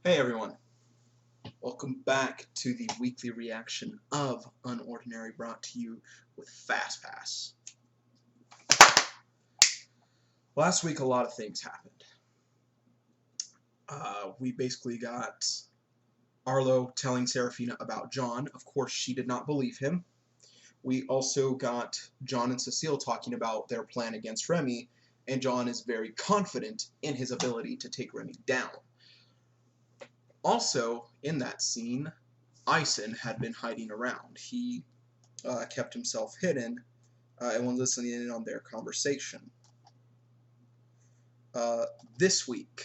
Hey everyone, welcome back to the weekly reaction of UnOrdinary, brought to you with Fast Pass. Last week a lot of things happened. We basically got Arlo telling Serafina about John. Of course she did not believe him. We also got John and Cecile talking about their plan against Remi, and John is very confident in his ability to take Remi down. Also, in that scene, Isen had been hiding around. He kept himself hidden and was listening in on their conversation. This week,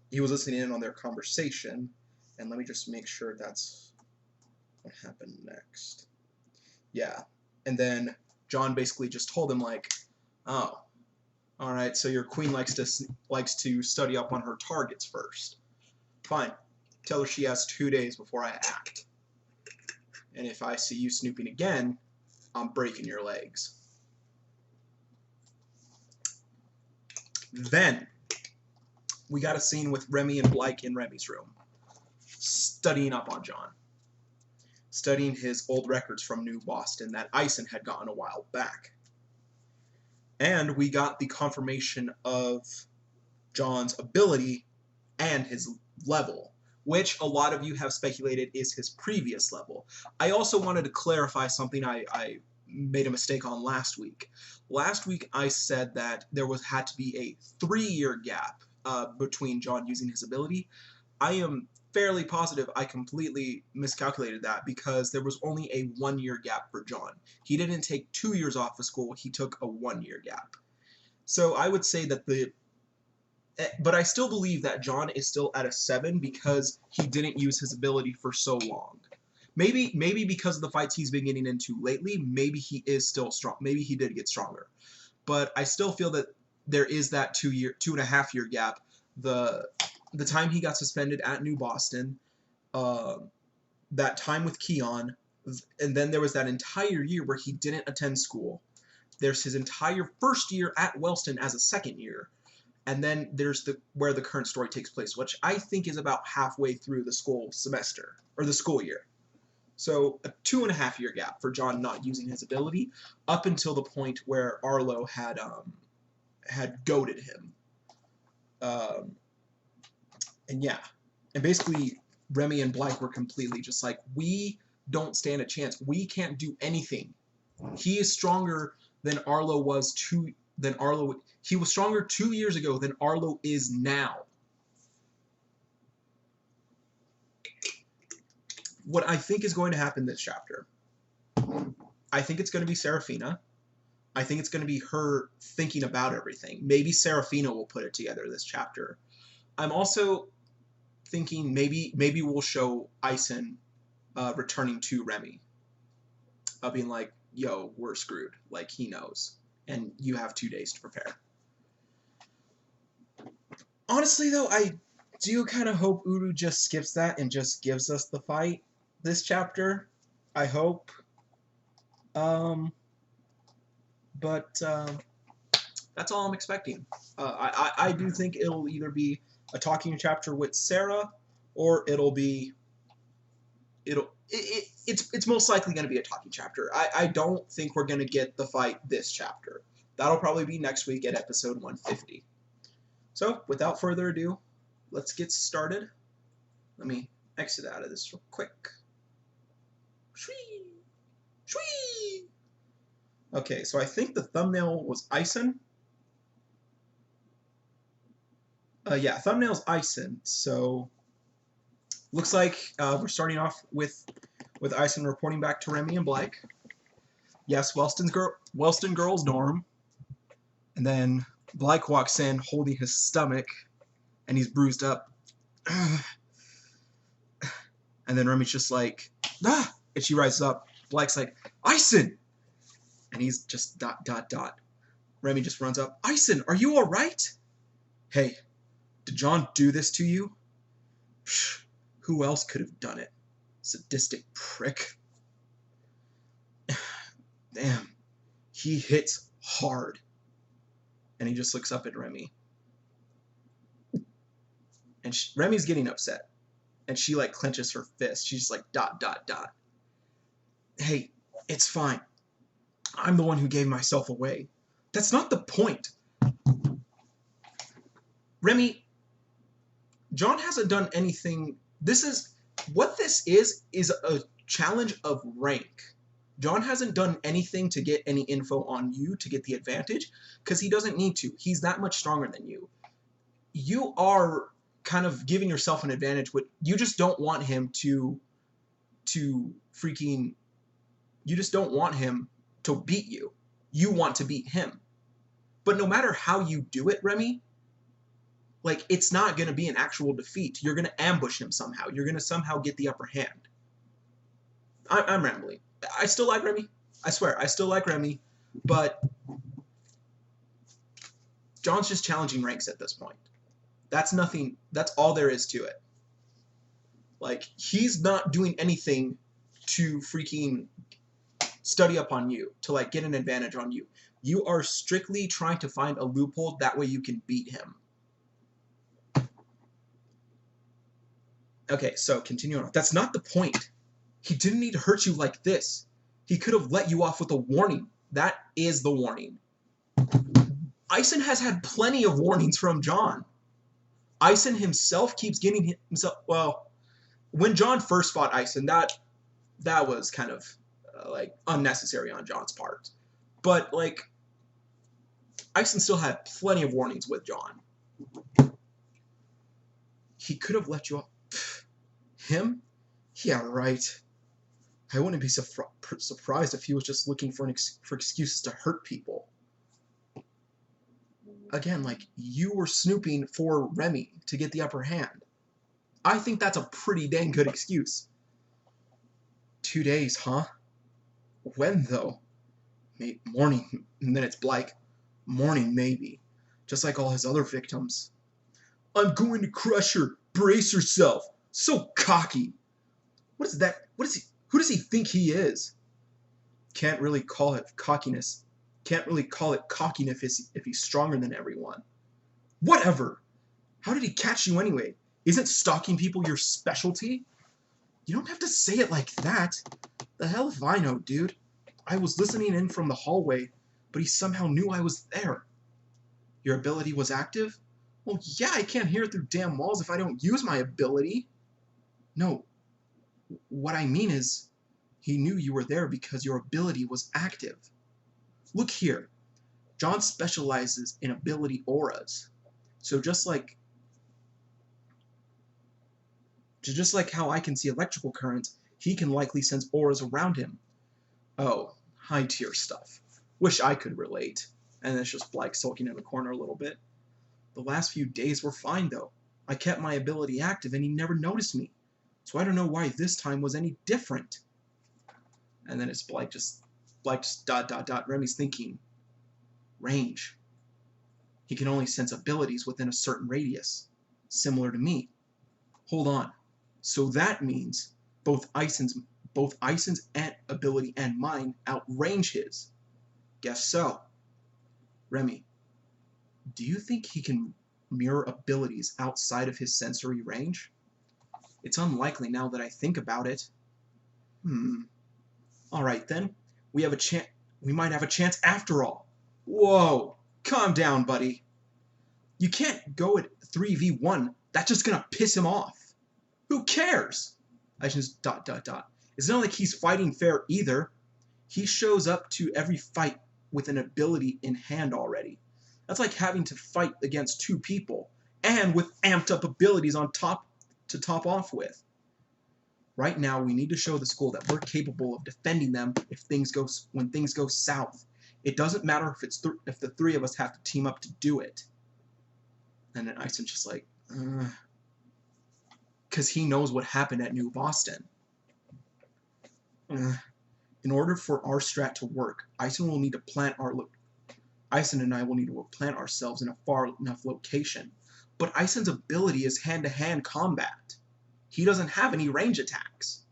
he was listening in on their conversation, and let me just make sure that's what happened next. Yeah, and then John basically just told him like, "Oh, all right, so your queen likes to study up on her targets first. Fine, tell her she has 2 days before I act. And if I see you snooping again, I'm breaking your legs." Then we got a scene with Remi and Blake in Remi's room, studying up on John, studying his old records from New Boston that Isen had gotten a while back. And we got the confirmation of John's ability and his level, which a lot of you have speculated is his previous level. I also wanted to clarify something I made a mistake on last week. Last week I said that there had to be a 3-year gap between John using his ability. I am fairly positive I completely miscalculated that because there was only a 1-year gap for John. He didn't take 2 years off of school, he took a 1-year gap. So I would say that but I still believe that John is still at a 7 because he didn't use his ability for so long. Maybe because of the fights he's been getting into lately, maybe he is still strong. Maybe he did get stronger. But I still feel that there is that 2.5-year gap. The time he got suspended at New Boston, that time with Keon, and then there was that entire year where he didn't attend school. There's his entire first year at Wellston as a second year. And then there's where the current story takes place, which I think is about halfway through the school semester, or the school year. So a 2.5-year gap for John not using his ability, up until the point where Arlo had goaded him. And yeah, and basically Remi and Blake were completely just like, we don't stand a chance. We can't do anything. He is stronger than Arlo was he was stronger 2 years ago than Arlo is now. What I think is going to happen this chapter, I think it's going to be Serafina. I think it's going to be her thinking about everything. Maybe Serafina will put it together this chapter. I'm also thinking maybe we'll show Isen returning to Remi. Being like, yo, we're screwed. Like, he knows. And you have 2 days to prepare. Honestly, though, I do kind of hope Uru just skips that and just gives us the fight this chapter. I hope. But that's all I'm expecting. I do think it'll either be a talking chapter with Sarah, or it's most likely going to be a talking chapter. I don't think we're going to get the fight this chapter. That'll probably be next week at episode 150. So, without further ado, let's get started. Let me exit out of this real quick. Shwee! Shwee! Okay, so I think the thumbnail was Isen. Yeah, thumbnail's Isen. So, looks like we're starting off with Isen reporting back to Remi and Blake. Yes, Wellston girls dorm. And then Blake walks in holding his stomach, and he's bruised up. And then Remi's just like, ah! And she rises up. Blake's like, Isen! And he's just ... Remi just runs up. Isen, are you alright? Hey, did John do this to you? Who else could have done it? Sadistic prick. Damn, he hits hard. And he just looks up at Remi. And Remi's getting upset. And she like clenches her fist. She's like dot dot dot. Hey, it's fine. I'm the one who gave myself away. That's not the point. Remi, John hasn't done anything. This is a challenge of rank. John hasn't done anything to get any info on you to get the advantage, because he doesn't need to. He's that much stronger than you. You are kind of giving yourself an advantage, but you just don't want him to freaking... You just don't want him to beat you. You want to beat him. But no matter how you do it, Remi, like, it's not going to be an actual defeat. You're going to ambush him somehow. You're going to somehow get the upper hand. I'm rambling. I still like Remi. I swear, I still like Remi. But John's just challenging ranks at this point. That's nothing. That's all there is to it. Like, he's not doing anything to freaking study up on you, to like get an advantage on you. You are strictly trying to find a loophole, that way you can beat him. Okay, so continuing on. That's not the point. He didn't need to hurt you like this. He could have let you off with a warning. That is the warning. Isen has had plenty of warnings from John. Isen himself keeps getting himself... Well, when John first fought Isen, that was kind of like unnecessary on John's part. But like, Isen still had plenty of warnings with John. He could have let you off. Him? Yeah, right. I wouldn't be surprised if he was just looking for excuses to hurt people. Again, like, you were snooping for Remi to get the upper hand. I think that's a pretty dang good excuse. 2 days, huh? When, though? Morning. And then it's Blake. Morning, maybe. Just like all his other victims. I'm going to crush her. Brace yourself. So cocky. What is that? Who does he think he is? Can't really call it cockiness. Can't really call it cockiness if he's stronger than everyone. Whatever. How did he catch you anyway? Isn't stalking people your specialty? You don't have to say it like that. The hell if I know, dude. I was listening in from the hallway, but he somehow knew I was there. Your ability was active? Well, yeah, I can't hear through damn walls if I don't use my ability. No. What I mean is, he knew you were there because your ability was active. Look here. John specializes in ability auras. So just like how I can see electrical currents, he can likely sense auras around him. Oh, high tier stuff. Wish I could relate. And it's just Blake sulking in the corner a little bit. The last few days were fine though. I kept my ability active and he never noticed me. So I don't know why this time was any different. And then it's Blake just dot dot dot. Remi's thinking. Range. He can only sense abilities within a certain radius. Similar to me. Hold on. So that means both Isen's ability and mine outrange his. Guess so. Remi, do you think he can mirror abilities outside of his sensory range? It's unlikely now that I think about it. Alright then. We might have a chance after all. Whoa. Calm down, buddy. You can't go at 3v1. That's just gonna piss him off. Who cares? I just dot dot dot. It's not like he's fighting fair either. He shows up to every fight with an ability in hand already. That's like having to fight against 2 people, and with amped up abilities on top to top off with. Right now, we need to show the school that we're capable of defending them when things go south. It doesn't matter if the 3 of us have to team up to do it. And then Isen's just like, because he knows what happened at New Boston. In order for our strat to work, Isen and I will need to plant ourselves in a far enough location. But Isen's ability is hand-to-hand combat. He doesn't have any range attacks.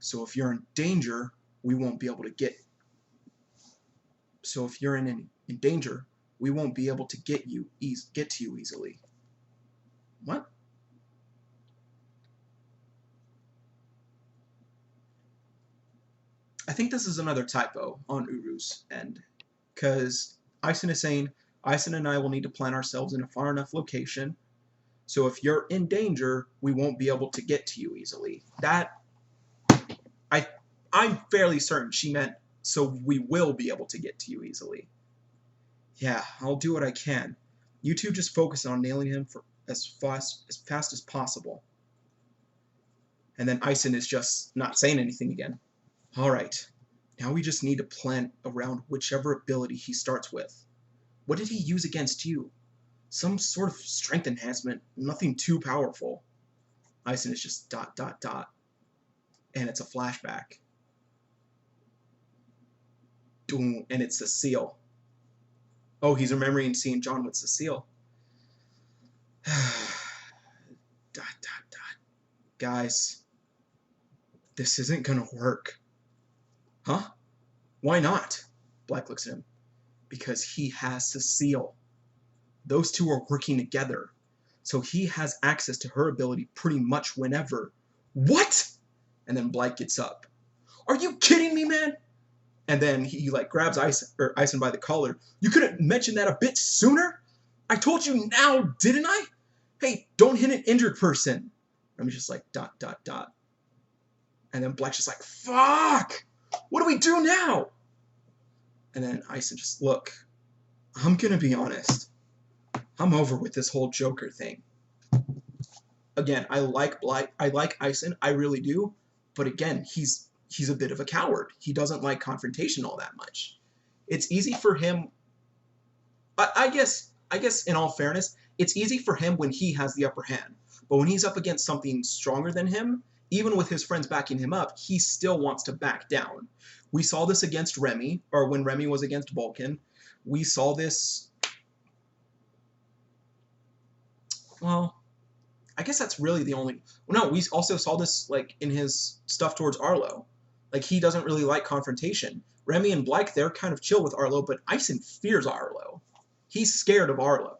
So if you're in danger, we won't be able to get... So if you're in danger, we won't be able to get to you easily. What? I think this is another typo on Uru's end, because Isen is saying, Isen and I will need to plant ourselves in a far enough location, so if you're in danger, we won't be able to get to you easily. That, I'm fairly certain she meant, so we will be able to get to you easily. Yeah, I'll do what I can. You two just focus on nailing him for as fast as possible. And then Isen is just not saying anything again. Alright, now we just need to plan around whichever ability he starts with. What did he use against you? Some sort of strength enhancement, nothing too powerful. Isen is just ... And it's a flashback. Doom, and it's Cecile. Oh, he's remembering seeing John with Cecile. ... Guys, this isn't gonna work. Huh? Why not? Black looks at him. Because he has Cecile. Those two are working together. So he has access to her ability pretty much whenever. What? And then Black gets up. Are you kidding me, man? And then he like grabs Isen by the collar. You could have mentioned that a bit sooner? I told you now, didn't I? Hey, don't hit an injured person. Remi's just like ... And then Black's just like, fuck! What do we do now? And then Isen just, look, I'm gonna be honest. I'm over with this whole Joker thing. Again, I like Isen, I really do. But again, he's a bit of a coward. He doesn't like confrontation all that much. It's easy for him. I guess in all fairness, it's easy for him when he has the upper hand. But when he's up against something stronger than him, even with his friends backing him up, he still wants to back down. We saw this against Remi, or when Remi was against Vulcan. We saw this... Well, I guess that's really the only... Well, no, we also saw this like in his stuff towards Arlo. Like, he doesn't really like confrontation. Remi and Black, they're kind of chill with Arlo, but Isen fears Arlo. He's scared of Arlo.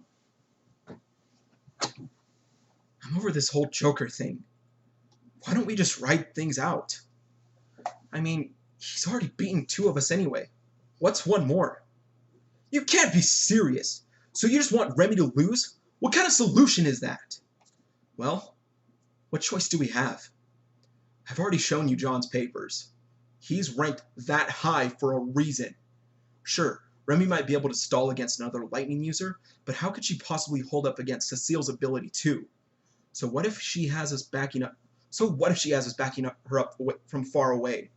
I'm over this whole Joker thing. Why don't we just ride things out? I mean, he's already beaten two of us anyway. What's one more? You can't be serious. So you just want Remi to lose? What kind of solution is that? Well, what choice do we have? I've already shown you John's papers. He's ranked that high for a reason. Sure, Remi might be able to stall against another lightning user, but how could she possibly hold up against Cecile's ability too? So what if she has us backing up? Her up from far away?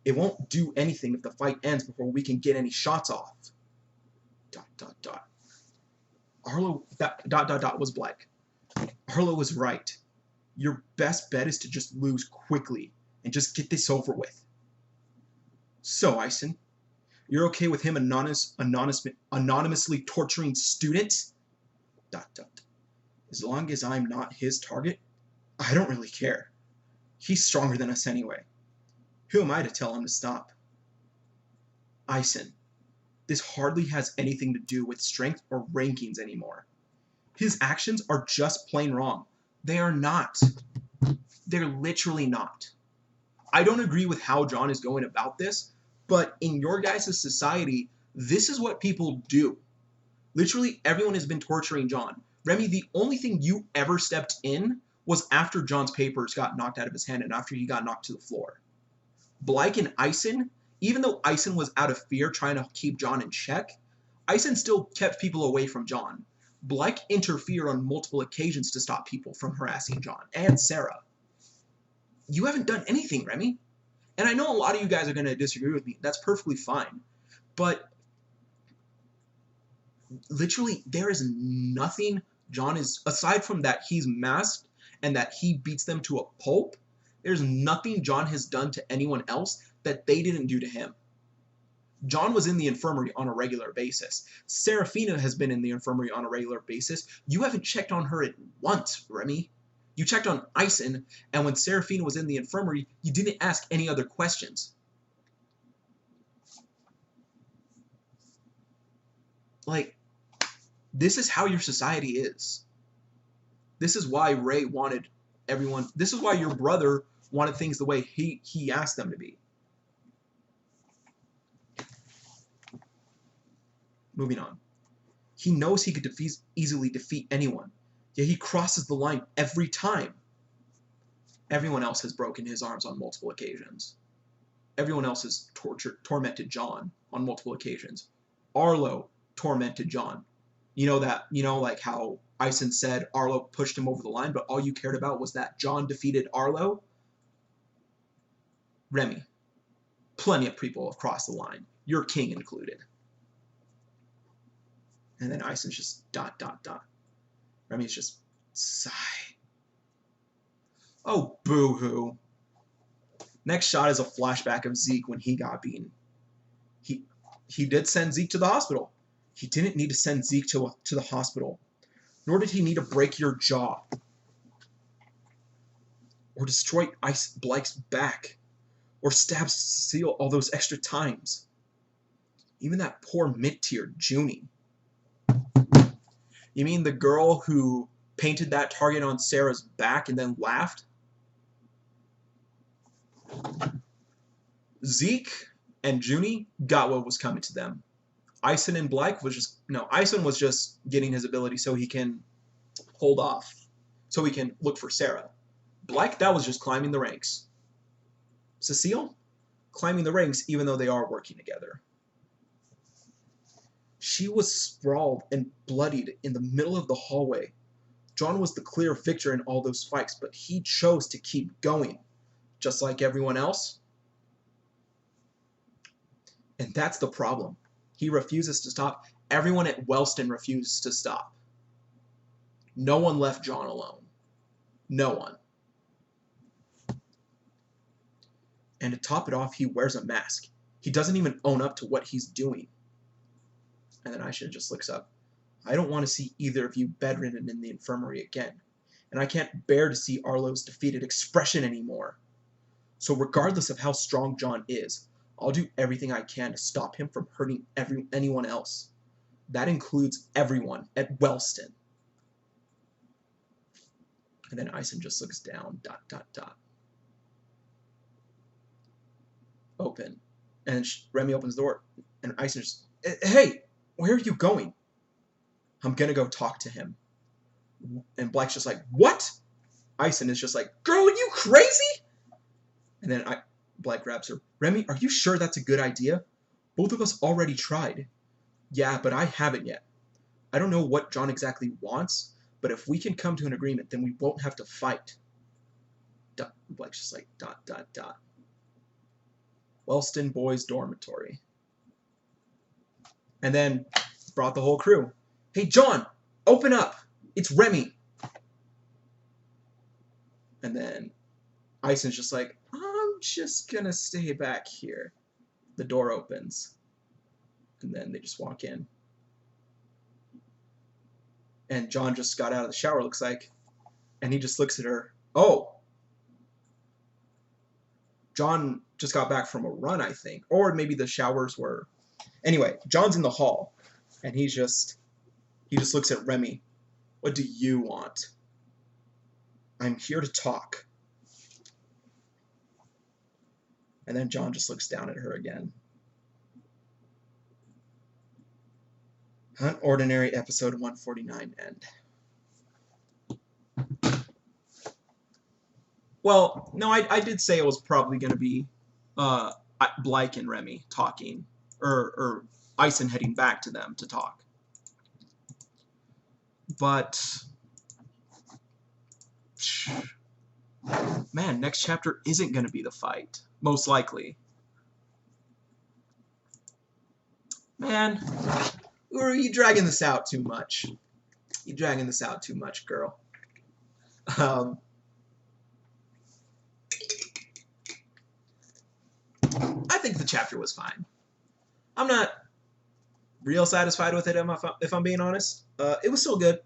It won't do anything if the fight ends before we can get any shots off. ... Arlo... ... was Black. Arlo was right. Your best bet is to just lose quickly and just get this over with. So, Isen, you're okay with him anonymously torturing students? ... As long as I'm not his target, I don't really care. He's stronger than us anyway. Who am I to tell him to stop? Isen, this hardly has anything to do with strength or rankings anymore. His actions are just plain wrong. They are not. They're literally not. I don't agree with how John is going about this, but in your guys' society, this is what people do. Literally everyone has been torturing John. Remi, the only thing you ever stepped in was after John's papers got knocked out of his hand and after he got knocked to the floor. Black and Isen, even though Isen was out of fear trying to keep John in check, Isen still kept people away from John. Black interfered on multiple occasions to stop people from harassing John and Sarah. You haven't done anything, Remi. And I know a lot of you guys are going to disagree with me. That's perfectly fine. But literally, there is nothing John is, aside from that he's masked and that he beats them to a pulp, there's nothing John has done to anyone else that they didn't do to him. John was in the infirmary on a regular basis. Seraphina has been in the infirmary on a regular basis. You haven't checked on her at once, Remi. You checked on Isen, and when Seraphina was in the infirmary, you didn't ask any other questions. Like, this is how your society is. This is why Ray wanted everyone... This is why your brother wanted things the way he asked them to be. Moving on. He knows he could easily defeat anyone, yet he crosses the line every time. Everyone else has broken his arms on multiple occasions. Everyone else has tormented John on multiple occasions. Arlo tormented John. Like how Isen said Arlo pushed him over the line, but all you cared about was that John defeated Arlo? Remi. Plenty of people have crossed the line. Your king included. And then Isen's just ... Remi's just sigh. Oh, boo-hoo. Next shot is a flashback of Zeke when he got beaten. He did send Zeke to the hospital. He didn't need to send Zeke to the hospital. Nor did he need to break your jaw. Or destroy Blake's back. Or stab Cecile all those extra times. Even that poor mid-tier Junie. You mean the girl who painted that target on Sarah's back and then laughed? Zeke and Junie got what was coming to them. Isen and Blake was just... No, Isen was just getting his ability so he can hold off. So he can look for Sarah. Blake, that was just climbing the ranks. Cecile? Climbing the ranks even though they are working together. She was sprawled and bloodied in the middle of the hallway. John was the clear victor in all those fights, but he chose to keep going, just like everyone else. And that's the problem. He refuses to stop. Everyone at Wellston refuses to stop. No one left John alone. No one. And to top it off, he wears a mask. He doesn't even own up to what he's doing. And then Aisha just looks up. I don't want to see either of you bedridden in the infirmary again. And I can't bear to see Arlo's defeated expression anymore. So regardless of how strong John is, I'll do everything I can to stop him from hurting anyone else. That includes everyone at Wellston. And then Isen just looks down, ... Open. And Remi opens the door. And Isen just, hey! Where are you going? I'm gonna go talk to him. And Blake's just like, what? Isen is just like, girl, are you crazy? And then Blake grabs her. Remi, are you sure that's a good idea? Both of us already tried. Yeah, but I haven't yet. I don't know what John exactly wants, but if we can come to an agreement, then we won't have to fight. Blake's just like, ... Wellston Boys Dormitory. And then brought the whole crew. Hey, John, open up. It's Remi. And then Isen's just like, I'm just gonna stay back here. The door opens. And then they just walk in. And John just got out of the shower, looks like. And he just looks at her. Oh. John just got back from a run, I think. Or maybe the showers were... Anyway, John's in the hall, and he just looks at Remi. What do you want? I'm here to talk. And then John just looks down at her again. UnOrdinary episode 149 end. Well, no, I did say it was probably going to be Blake and Remi talking. Or Isen heading back to them to talk. But man, next chapter isn't going to be the fight. Most likely. Man, or are you dragging this out too much? You're dragging this out too much, girl. I think the chapter was fine. I'm not real satisfied with it, if I'm being honest. It was still good.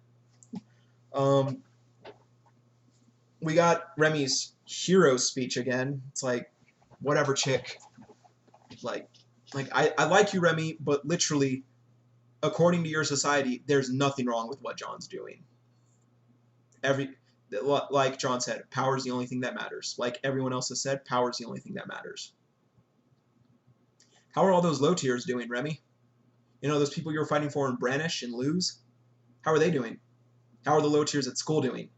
We got Remi's hero speech again. It's like, whatever, chick. Like I like you, Remi, but literally, according to your society, there's nothing wrong with what John's doing. Like John said, power's the only thing that matters. Like everyone else has said, power's the only thing that matters. How are all those low tiers doing, Remi? You know, those people you were fighting for in Brannish and Luz? How are they doing? How are the low tiers at school doing?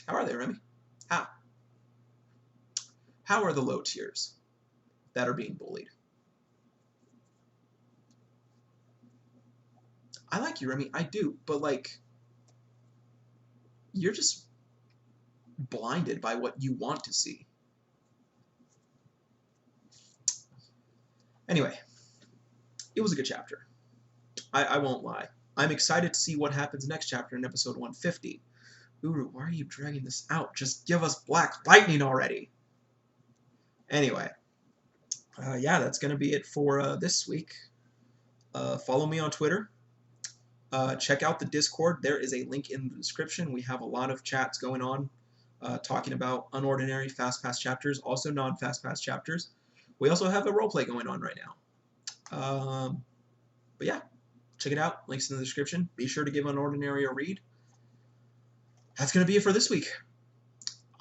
How are they, Remi? How? How are the low tiers that are being bullied? I like you, Remi. I do. But, like, you're just blinded by what you want to see. Anyway, it was a good chapter. I won't lie. I'm excited to see what happens next chapter in episode 150. Uru, why are you dragging this out? Just give us Black Lightning already. Anyway, yeah, that's going to be it for this week. Follow me on Twitter. Check out the Discord. There is a link in the description. We have a lot of chats going on talking about UnOrdinary Fast Pass chapters, also non-Fast Pass chapters. We also have a roleplay going on right now. But yeah, check it out. Links in the description. Be sure to give UnOrdinary a read. That's going to be it for this week.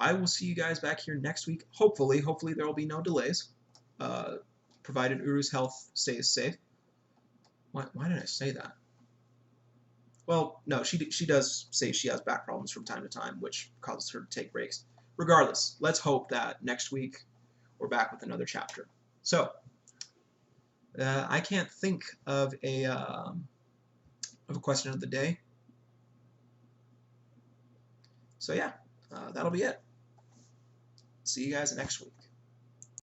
I will see you guys back here next week. Hopefully there will be no delays, provided Uru's health stays safe. Why did I say that? Well, no, she does say she has back problems from time to time, which causes her to take breaks. Regardless, let's hope that next week we're back with another chapter. So, I can't think of a question of the day. So yeah, that'll be it. See you guys next week.